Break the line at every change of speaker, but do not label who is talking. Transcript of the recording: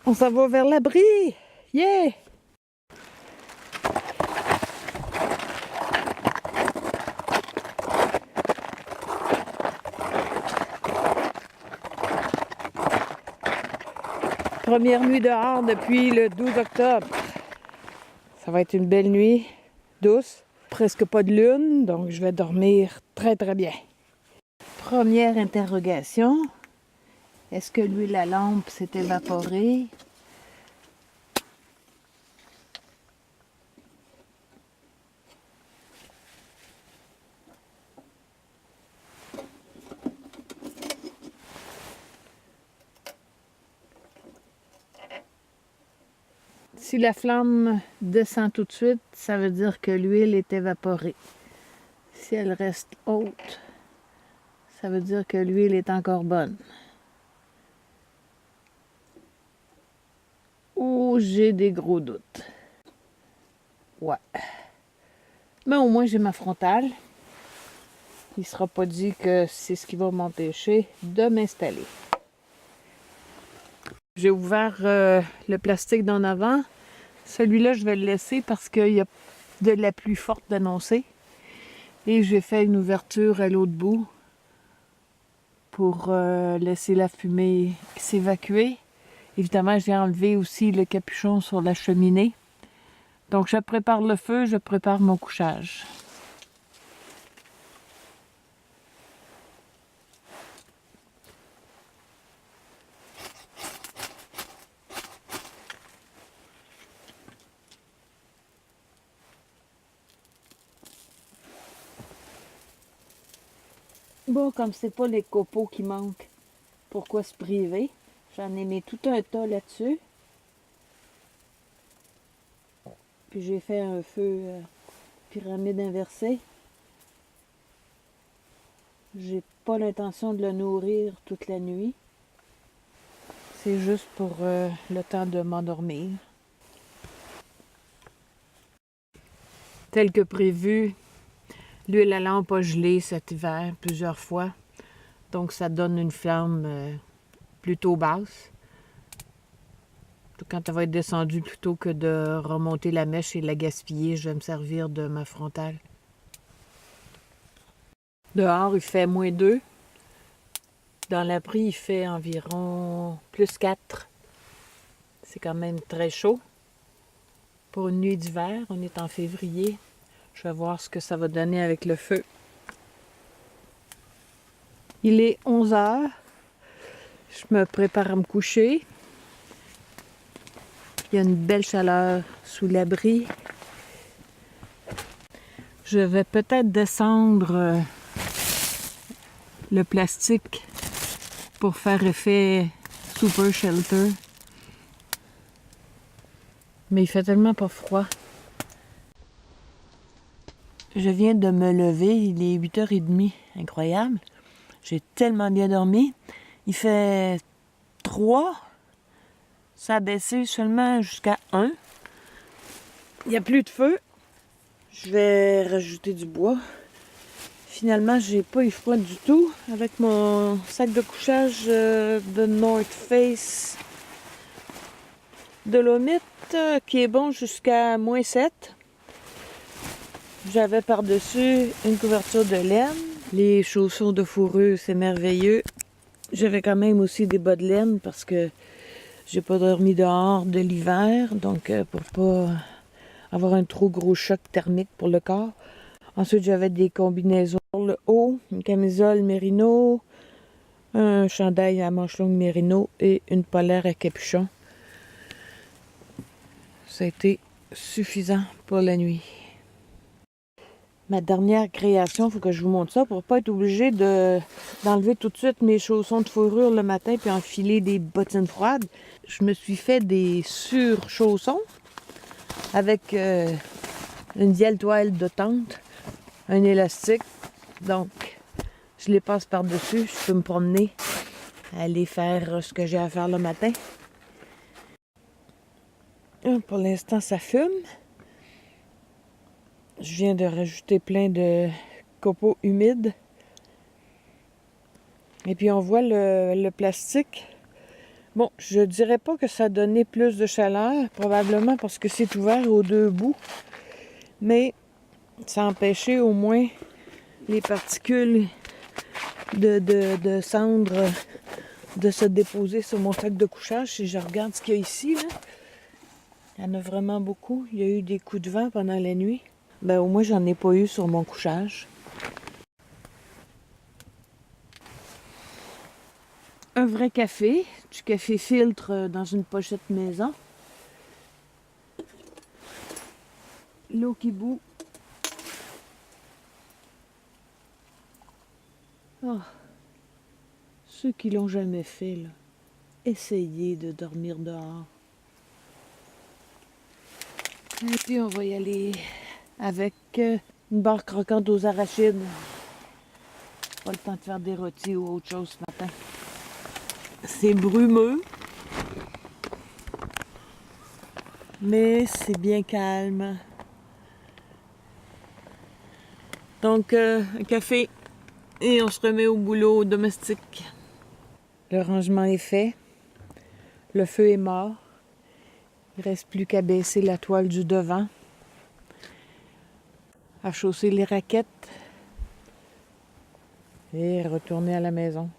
On s'en va vers l'abri! Yeah! Première nuit dehors depuis le 12 octobre. Ça va être une belle nuit, douce, presque pas de lune, donc je vais dormir très très bien. Première interrogation, est-ce que l'huile à lampe s'est évaporée? Si la flamme descend tout de suite, ça veut dire que l'huile est évaporée. Si elle reste haute, ça veut dire que l'huile est encore bonne. Oh, j'ai des gros doutes. Ouais. Mais au moins, j'ai ma frontale. Il ne sera pas dit que c'est ce qui va m'empêcher de m'installer. J'ai ouvert le plastique d'en avant. Celui-là, je vais le laisser parce qu'il y a de la pluie forte d'annoncer. Et j'ai fait une ouverture à l'autre bout pour laisser la fumée s'évacuer. Évidemment, j'ai enlevé aussi le capuchon sur la cheminée. Donc, je prépare le feu, je prépare mon couchage. Bon, comme c'est pas les copeaux qui manquent, pourquoi se priver? J'en ai mis tout un tas là-dessus. Puis j'ai fait un feu pyramide inversée. J'ai pas l'intention de le nourrir toute la nuit. C'est juste pour le temps de m'endormir. Tel que prévu, l'huile à lampe a gelé cet hiver plusieurs fois. Donc ça donne une flamme plutôt basse. Quand elle va être descendue, plutôt que de remonter la mèche et la gaspiller, je vais me servir de ma frontale. Dehors, il fait -2. Dans l'abri, il fait environ +4. C'est quand même très chaud. Pour une nuit d'hiver, on est en février. Je vais voir ce que ça va donner avec le feu. Il est 11 heures. Je me prépare à me coucher. Il y a une belle chaleur sous l'abri. Je vais peut-être descendre le plastique pour faire effet super shelter. Mais il fait tellement pas froid. Je viens de me lever, il est 8h30. Incroyable. J'ai tellement bien dormi. Il fait 3. Ça a baissé seulement jusqu'à 1. Il n'y a plus de feu. Je vais rajouter du bois. Finalement, j'ai pas eu froid du tout. Avec mon sac de couchage de North Face Dolomite qui est bon jusqu'à -7. J'avais par-dessus une couverture de laine. Les chaussons de fourrure, c'est merveilleux. J'avais quand même aussi des bas de laine parce que j'ai pas dormi dehors de l'hiver. Donc, pour pas avoir un trop gros choc thermique pour le corps. Ensuite, j'avais des combinaisons pour le haut, une camisole mérino, un chandail à manches longues mérino et une polaire à capuchon. Ça a été suffisant pour la nuit. Ma dernière création, il faut que je vous montre ça pour ne pas être obligé d'enlever tout de suite mes chaussons de fourrure le matin puis enfiler des bottines froides. Je me suis fait des sur-chaussons avec une vieille toile de tente, un élastique. Donc, je les passe par-dessus. Je peux me promener, aller faire ce que j'ai à faire le matin. Pour l'instant, ça fume. Je viens de rajouter plein de copeaux humides. Et puis, on voit le plastique Bon, je dirais pas que ça donnait plus de chaleur, probablement parce que c'est ouvert aux deux bouts, mais ça empêchait au moins les particules de cendres de se déposer sur mon sac de couchage. Si je regarde ce qu'il y a ici, là, il y en a vraiment beaucoup. Il y a eu des coups de vent pendant la nuit. Ben, au moins, j'en ai pas eu sur mon couchage. Un vrai café, du café filtre dans une pochette maison. L'eau qui bout. Oh. Ceux qui l'ont jamais fait, là, essayez de dormir dehors. Et puis on va y aller avec une barre croquante aux arachides. Pas le temps de faire des rôtis ou autre chose ce matin. C'est brumeux, mais c'est bien calme. Donc, un café et on se remet au boulot domestique. Le rangement est fait. Le feu est mort. Il ne reste plus qu'à baisser la toile du devant, à chausser les raquettes et retourner à la maison.